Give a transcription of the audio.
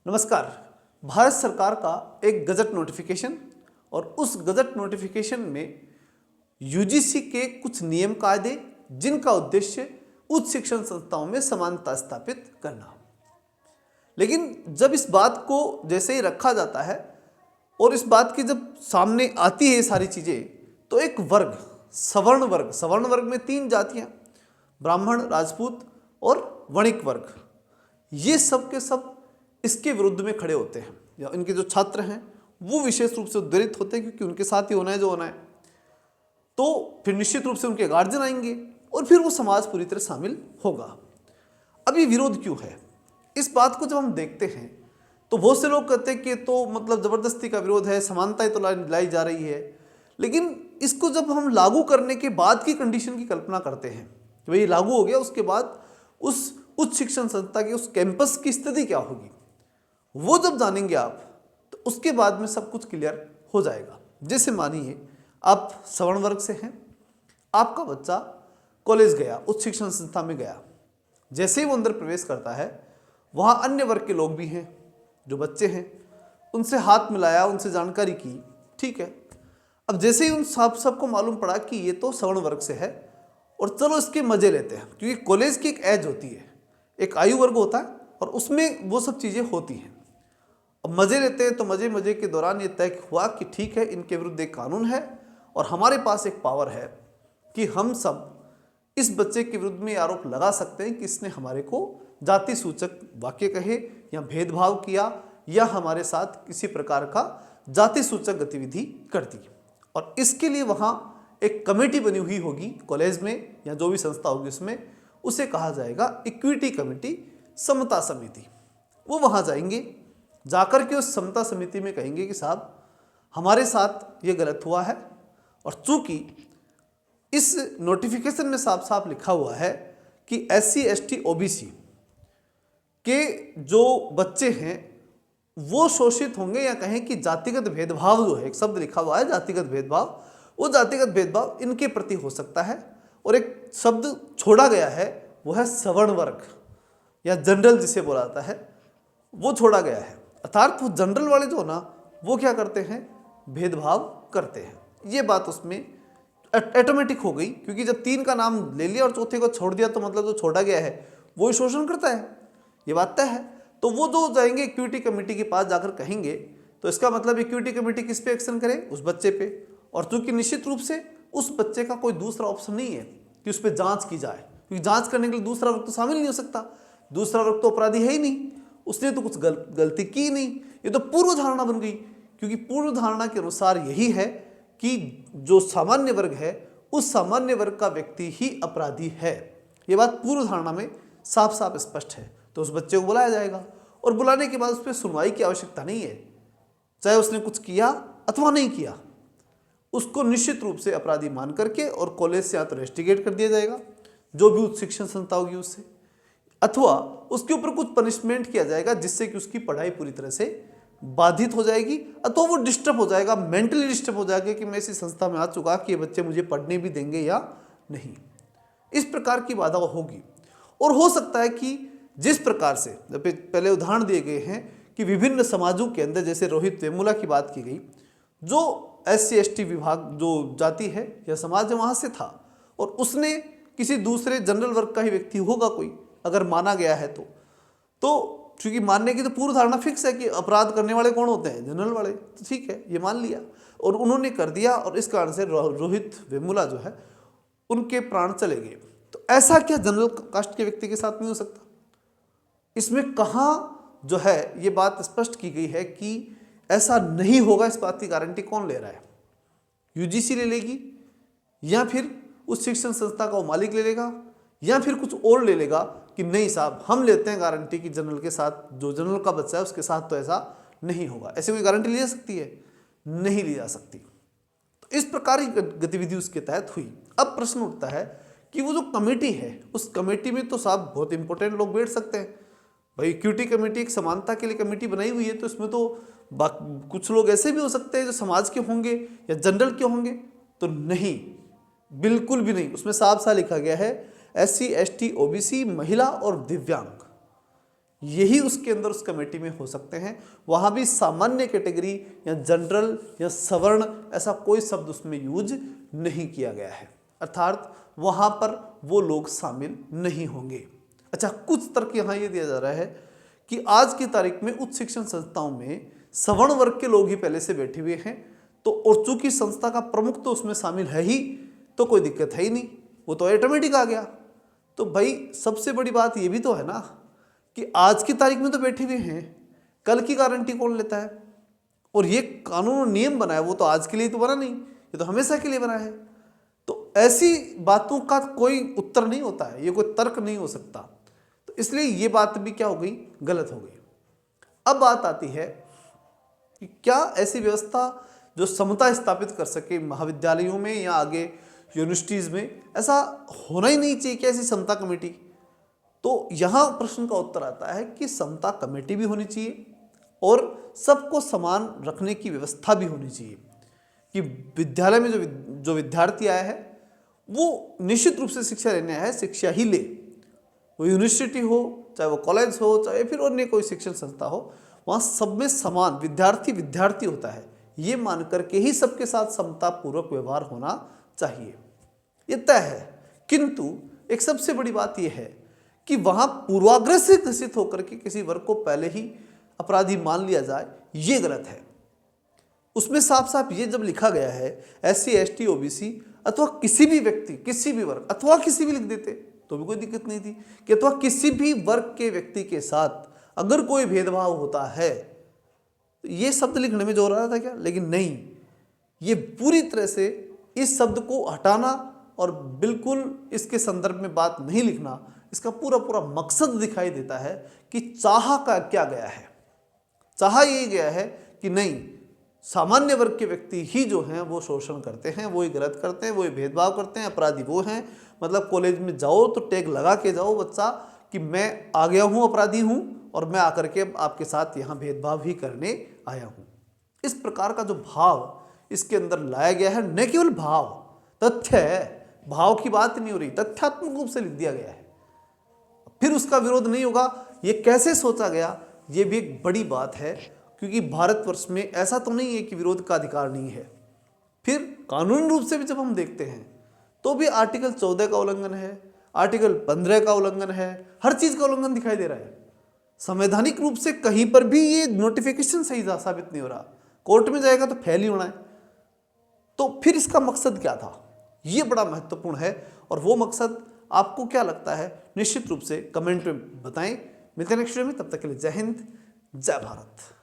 नमस्कार। भारत सरकार का एक गजट नोटिफिकेशन और उस गजट नोटिफिकेशन में यूजीसी के कुछ नियम कायदे जिनका उद्देश्य उच्च शिक्षण संस्थाओं में समानता स्थापित करना। लेकिन जब इस बात को जैसे ही रखा जाता है और इस बात की जब सामने आती है सारी चीज़ें, तो एक वर्ग सवर्ण वर्ग में तीन जातियां, ब्राह्मण, राजपूत और वणिक वर्ग, ये सब के सब इसके विरुद्ध में खड़े होते हैं। या इनके जो छात्र हैं वो विशेष रूप से उद्धरित होते हैं, क्योंकि उनके साथ ही होना है जो होना है। तो फिर निश्चित रूप से उनके गार्जियन आएंगे और फिर वो समाज पूरी तरह शामिल होगा। अब ये विरोध क्यों है, इस बात को जब हम देखते हैं तो बहुत से लोग कहते हैं कि तो मतलब जबरदस्ती का विरोध है, समानता तो लाई जा रही है। लेकिन इसको जब हम लागू करने के बाद की कंडीशन की कल्पना करते हैं कि भाई लागू हो गया, उसके बाद उस उच्च शिक्षण संस्था के उस कैंपस की स्थिति क्या होगी, वो जब जानेंगे आप, तो उसके बाद में सब कुछ क्लियर हो जाएगा। जैसे मानिए आप सवर्ण वर्ग से हैं, आपका बच्चा कॉलेज गया, उच्च शिक्षण संस्था में गया। जैसे ही वो अंदर प्रवेश करता है, वहाँ अन्य वर्ग के लोग भी हैं, जो बच्चे हैं, उनसे हाथ मिलाया, उनसे जानकारी की, ठीक है। अब जैसे ही उन सबको मालूम पड़ा कि ये तो सवर्ण वर्ग से है और चलो इसके मजे लेते हैं, क्योंकि कॉलेज की एक एज होती है, एक आयु वर्ग होता है और उसमें वो सब चीज़ें होती हैं। अब मजे लेते हैं तो मजे के दौरान ये तय हुआ कि ठीक है, इनके विरुद्ध एक कानून है और हमारे पास एक पावर है कि हम सब इस बच्चे के विरुद्ध में आरोप लगा सकते हैं कि इसने हमारे को जाति सूचक वाक्य कहे या भेदभाव किया या हमारे साथ किसी प्रकार का जाति सूचक गतिविधि कर दी। और इसके लिए वहाँ एक कमेटी बनी हुई होगी कॉलेज में या जो भी संस्था होगी उसमें, उसे कहा जाएगा इक्विटी कमेटी, समता समिति। वो वहाँ जाएंगे, जाकर के उस समता समिति में कहेंगे कि साहब हमारे साथ ये गलत हुआ है, और चूंकि इस नोटिफिकेशन में साफ साफ लिखा हुआ है कि SC ST OBC के जो बच्चे हैं वो शोषित होंगे, या कहें कि जातिगत भेदभाव जो है, एक शब्द लिखा हुआ है जातिगत भेदभाव, वो जातिगत भेदभाव इनके प्रति हो सकता है। और एक शब्द छोड़ा गया है, वो है सवर्ण वर्ग या जनरल जिसे बोला जाता है, वो छोड़ा गया है। अर्थात वो जनरल वाले जो ना, वो क्या करते हैं, भेदभाव करते हैं। ये बात उसमें ऑटोमेटिक हो गई, क्योंकि जब तीन का नाम ले लिया और चौथे को छोड़ दिया तो मतलब जो छोड़ा गया है वो ही शोषण करता है, ये बात तय है। तो वो जो जाएंगे इक्विटी कमेटी के पास जाकर कहेंगे, तो इसका मतलब इक्विटी कमेटी किस पे एक्शन करे, उस बच्चे पे। और चूंकि निश्चित रूप से उस बच्चे का कोई दूसरा ऑप्शन नहीं है कि उस पर जांच की जाए, क्योंकि जांच करने के लिए दूसरा वर्ग तो शामिल नहीं हो सकता, दूसरा वर्ग तो अपराधी है ही नहीं, उसने तो कुछ गलती की नहीं। ये तो पूर्व धारणा बन गई, क्योंकि पूर्व धारणा के अनुसार यही है कि जो सामान्य वर्ग है उस सामान्य वर्ग का व्यक्ति ही अपराधी है। ये बात पूर्व धारणा में साफ साफ स्पष्ट है। तो उस बच्चे को बुलाया जाएगा और बुलाने के बाद उस पर सुनवाई की आवश्यकता नहीं है, चाहे उसने कुछ किया अथवा नहीं किया, उसको निश्चित रूप से अपराधी मान करके और कॉलेज से या तो रेस्टिगेट कर दिया जाएगा, जो भी उच्च शिक्षण संस्था होगी उससे, अथवा उसके ऊपर कुछ पनिशमेंट किया जाएगा जिससे कि उसकी पढ़ाई पूरी तरह से बाधित हो जाएगी, अथवा वो डिस्टर्ब हो जाएगा, मेंटली डिस्टर्ब हो जाएगा कि मैं इसी संस्था में आ चुका कि ये बच्चे मुझे पढ़ने भी देंगे या नहीं। इस प्रकार की बाधा होगी। और हो सकता है कि जिस प्रकार से पहले उदाहरण दिए गए हैं कि विभिन्न समाजों के अंदर, जैसे रोहित वेमुला की बात की गई, जो SC ST विभाग जो जाति है या समाज है वहाँ से था, और उसने किसी दूसरे जनरल वर्ग का ही व्यक्ति होगा कोई, अगर माना गया है तो चूंकि मानने की तो पूर्व धारणा फिक्स है कि अपराध करने वाले कौन होते हैं, जनरल वाले, तो ठीक है ये मान लिया और उन्होंने कर दिया, और इस कारण से रोहित वेमुला जो है उनके प्राण चले गए। तो ऐसा क्या जनरल कास्ट के व्यक्ति के साथ नहीं हो सकता? इसमें कहाँ जो है ये बात स्पष्ट की गई है कि ऐसा नहीं होगा। इस बात की गारंटी कौन ले रहा है? UGC ले लेगी, या फिर उस शिक्षण संस्था का वो मालिक ले लेगा, या फिर कुछ और ले लेगा कि नहीं साहब हम लेते हैं गारंटी कि जनरल के साथ, जो जनरल का बच्चा है उसके साथ तो ऐसा नहीं होगा। ऐसे कोई गारंटी ली जा सकती है? नहीं ली जा सकती। तो इस प्रकार की गतिविधि उसके तहत हुई। अब प्रश्न उठता है कि वो जो कमेटी है, उस कमेटी में तो साहब बहुत इंपॉर्टेंट लोग बैठ सकते हैं। भाई इक्विटी कमेटी एक समानता के लिए कमेटी बनाई हुई है, तो इसमें तो कुछ लोग ऐसे भी हो सकते हैं जो समाज के होंगे या जनरल के होंगे। तो नहीं, बिल्कुल भी नहीं। उसमें साफ साफ लिखा गया है SC ST OBC, महिला और दिव्यांग, यही उसके अंदर उस कमेटी में हो सकते हैं। वहाँ भी सामान्य कैटेगरी या जनरल या सवर्ण ऐसा कोई शब्द उसमें यूज नहीं किया गया है, अर्थात वहाँ पर वो लोग शामिल नहीं होंगे। अच्छा, कुछ तर्क यहाँ ये दिया जा रहा है कि आज की तारीख में उच्च शिक्षण संस्थाओं में सवर्ण वर्ग के लोग ही पहले से बैठे हुए हैं, तो और चूंकि संस्था का प्रमुख तो उसमें शामिल है ही, तो कोई दिक्कत है ही नहीं, वो तो ऑटोमेटिक आ गया। तो भाई सबसे बड़ी बात ये भी तो है ना कि आज की तारीख में तो बैठे हुए हैं, कल की गारंटी कौन लेता है? और ये कानून और नियम बना है वो तो आज के लिए तो बना नहीं, ये तो हमेशा के लिए बना है। तो ऐसी बातों का कोई उत्तर नहीं होता है, ये कोई तर्क नहीं हो सकता। तो इसलिए ये बात भी क्या हो गई, गलत हो गई। अब बात आती है कि क्या ऐसी व्यवस्था जो समता स्थापित कर सके महाविद्यालयों में या आगे यूनिवर्सिटीज़ में, ऐसा होना ही नहीं चाहिए क्या ऐसी समता कमेटी? तो यहाँ प्रश्न का उत्तर आता है कि समता कमेटी भी होनी चाहिए और सबको समान रखने की व्यवस्था भी होनी चाहिए कि विद्यालय में जो विद्यार्थी आया है वो निश्चित रूप से शिक्षा लेने आया है, शिक्षा ही ले। वो यूनिवर्सिटी हो, चाहे वो कॉलेज हो, चाहे फिर अन्य कोई शिक्षण संस्था हो, वहाँ सब में समान विद्यार्थी विद्यार्थी होता है, ये मान करके ही सबके साथ समता पूर्वक व्यवहार होना चाहिए, ये तय है। किंतु एक सबसे बड़ी बात यह है कि वहाँ पूर्वाग्रह से ग्रसित होकर के किसी वर्ग को पहले ही अपराधी मान लिया जाए, ये गलत है। उसमें साफ साफ ये जब लिखा गया है SC ST OBC अथवा किसी भी व्यक्ति, किसी भी वर्ग, अथवा किसी भी लिख देते तो भी कोई दिक्कत नहीं थी कि अथवा किसी भी वर्ग के व्यक्ति के साथ अगर कोई भेदभाव होता है, तो ये शब्द लिखने में जोर आ रहा था क्या? लेकिन नहीं, ये पूरी तरह से इस शब्द को हटाना और बिल्कुल इसके संदर्भ में बात नहीं लिखना, इसका पूरा पूरा मकसद दिखाई देता है कि चाहा का क्या गया है। चाहा यही गया है कि नहीं, सामान्य वर्ग के व्यक्ति ही जो हैं वो शोषण करते हैं, वो ही गलत करते हैं, वो ही भेदभाव करते हैं, अपराधी वो हैं। मतलब कॉलेज में जाओ तो टैग लगा के जाओ बच्चा कि मैं आ गया हूँ, अपराधी हूँ और मैं आकर के आपके साथ यहाँ भेदभाव ही करने आया हूँ। इस प्रकार का जो भाव इसके अंदर लाया गया है, न केवल भाव, तथ्य है, भाव की बात नहीं हो रही, तथ्यात्मक रूप से लिख दिया गया है। फिर उसका विरोध नहीं होगा, ये कैसे सोचा गया, ये भी एक बड़ी बात है, क्योंकि भारतवर्ष में ऐसा तो नहीं है कि विरोध का अधिकार नहीं है। फिर कानूनी रूप से भी जब हम देखते हैं तो भी आर्टिकल 14 का उल्लंघन है, आर्टिकल 15 का उल्लंघन है, हर चीज का उल्लंघन दिखाई दे रहा है। संवैधानिक रूप से कहीं पर भी ये नोटिफिकेशन सही साबित नहीं हो रहा, कोर्ट में जाएगा तो फेल ही होना है। तो फिर इसका मकसद क्या था, ये बड़ा महत्वपूर्ण है। और वो मकसद आपको क्या लगता है, निश्चित रूप से कमेंट में बताएं। मिलते हैं नेक्स्ट वीडियो में, तब तक के लिए जय हिंद, जय भारत।